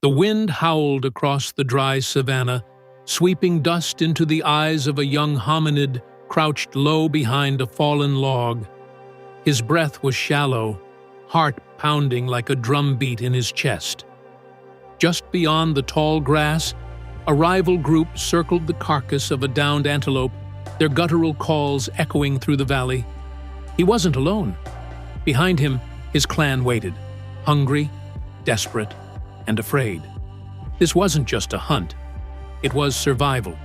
The wind howled across the dry savanna, sweeping dust into the eyes of a young hominid crouched low behind a fallen log. His breath was shallow, heart pounding like a drum beat in his chest. Just beyond the tall grass, a rival group circled the carcass of a downed antelope, their guttural calls echoing through the valley. He wasn't alone. Behind him, his clan waited, hungry, desperate, and afraid. This wasn't just a hunt. It was survival.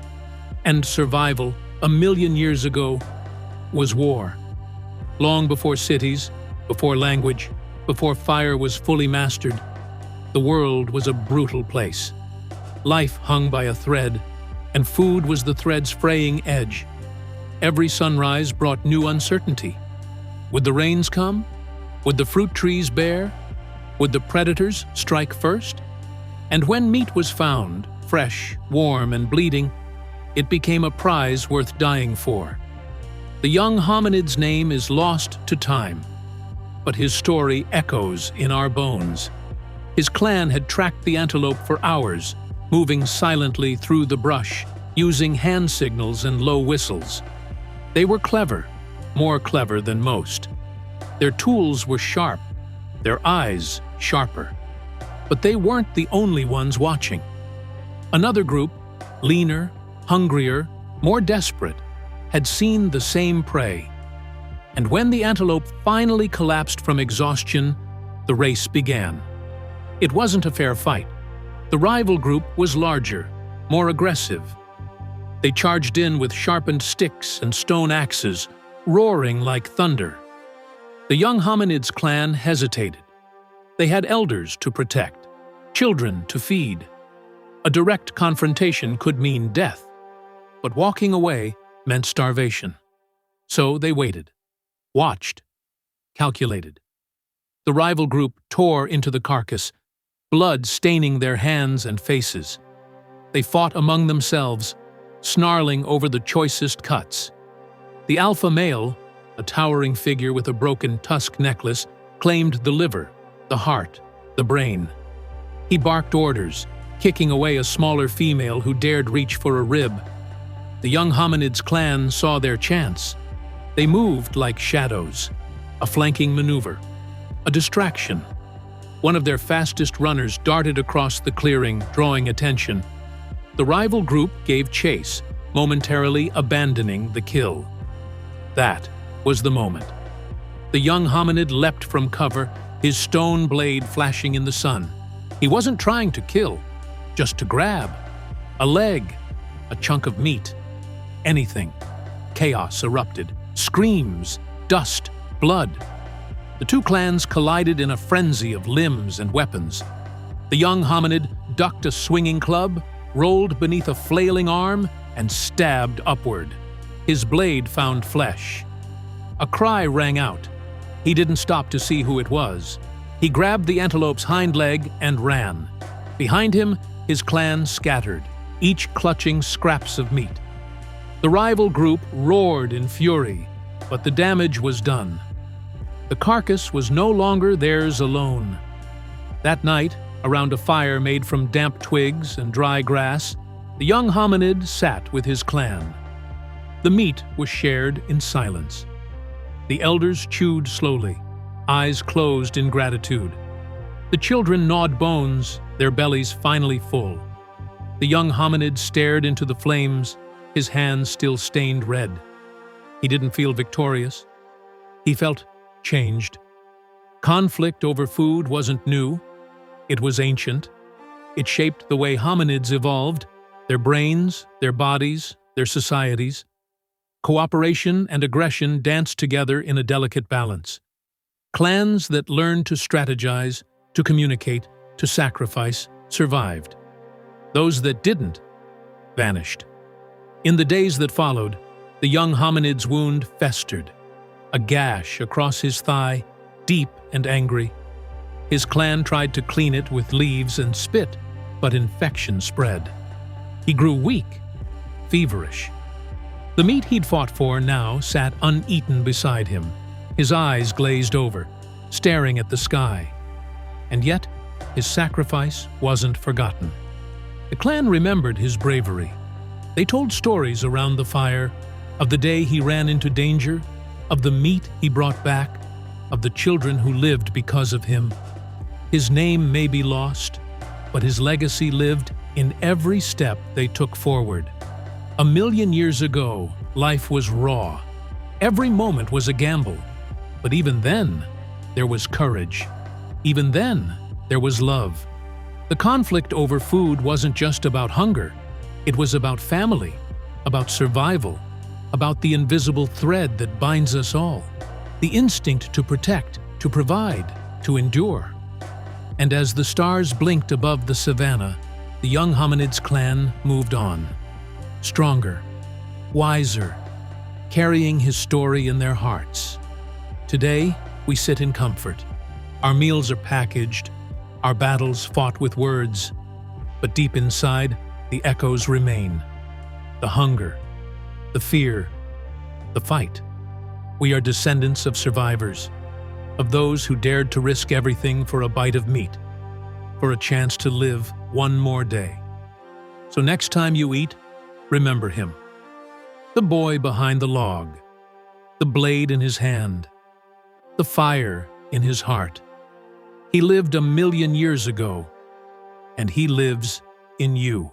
And survival, 1,000,000 years ago, was war. Long before cities, before language, before fire was fully mastered, the world was a brutal place. Life hung by a thread, and food was the thread's fraying edge. Every sunrise brought new uncertainty. Would the rains come? Would the fruit trees bear? Would the predators strike first? And when meat was found, fresh, warm, and bleeding, it became a prize worth dying for. The young hominid's name is lost to time, but his story echoes in our bones. His clan had tracked the antelope for hours, moving silently through the brush, using hand signals and low whistles. They were clever, more clever than most. Their tools were sharp, their eyes sharper. But they weren't the only ones watching. Another group, leaner, hungrier, more desperate, had seen the same prey. And when the antelope finally collapsed from exhaustion, the race began. It wasn't a fair fight. The rival group was larger, more aggressive. They charged in with sharpened sticks and stone axes, roaring like thunder. The young hominid's clan hesitated. They had elders to protect, children to feed. A direct confrontation could mean death, but walking away meant starvation. So they waited, watched, calculated. The rival group tore into the carcass, blood staining their hands and faces. They fought among themselves, snarling over the choicest cuts. The alpha male, a towering figure with a broken tusk necklace, claimed the liver, the heart, the brain. He barked orders, kicking away a smaller female who dared reach for a rib. The young hominid's clan saw their chance. They moved like shadows, a flanking maneuver, a distraction. One of their fastest runners darted across the clearing, drawing attention. The rival group gave chase, momentarily abandoning the kill. That was the moment. The young hominid leapt from cover, his stone blade flashing in the sun. He wasn't trying to kill, just to grab. A leg, a chunk of meat, anything. Chaos erupted. Screams, dust, blood. The two clans collided in a frenzy of limbs and weapons. The young hominid ducked a swinging club, rolled beneath a flailing arm, and stabbed upward. His blade found flesh. A cry rang out. He didn't stop to see who it was. He grabbed the antelope's hind leg and ran. Behind him, his clan scattered, each clutching scraps of meat. The rival group roared in fury, but the damage was done. The carcass was no longer theirs alone. That night, around a fire made from damp twigs and dry grass, the young hominid sat with his clan. The meat was shared in silence. The elders chewed slowly, eyes closed in gratitude. The children gnawed bones, their bellies finally full. The young hominid stared into the flames, his hands still stained red. He didn't feel victorious. He felt changed. Conflict over food wasn't new. It was ancient. It shaped the way hominids evolved, their brains, their bodies, their societies. Cooperation and aggression danced together in a delicate balance. Clans that learned to strategize, to communicate, to sacrifice, survived. Those that didn't, vanished. In the days that followed, the young hominid's wound festered, a gash across his thigh, deep and angry. His clan tried to clean it with leaves and spit, but infection spread. He grew weak, feverish. The meat he'd fought for now sat uneaten beside him, his eyes glazed over, staring at the sky. And yet, His sacrifice wasn't forgotten. The clan remembered his bravery. They told stories around the fire of the day he ran into danger, of the meat he brought back, of the children who lived because of him. His name may be lost, but his legacy lived in every step they took forward. 1,000,000 years ago, life was raw. Every moment was a gamble. But even then, there was courage. Even then, there was love. The conflict over food wasn't just about hunger. It was about family, about survival, about the invisible thread that binds us all, the instinct to protect, to provide, to endure. And as the stars blinked above the savannah, the young Hominid's clan moved on. Stronger, wiser, carrying his story in their hearts. Today, we sit in comfort. Our meals are packaged, our battles fought with words, but deep inside, the echoes remain. The hunger, the fear, the fight. We are descendants of survivors, of those who dared to risk everything for a bite of meat, for a chance to live one more day. So next time you eat, remember him. The boy behind the log, the blade in his hand, the fire in his heart. He lived 1,000,000 years ago, and he lives in you.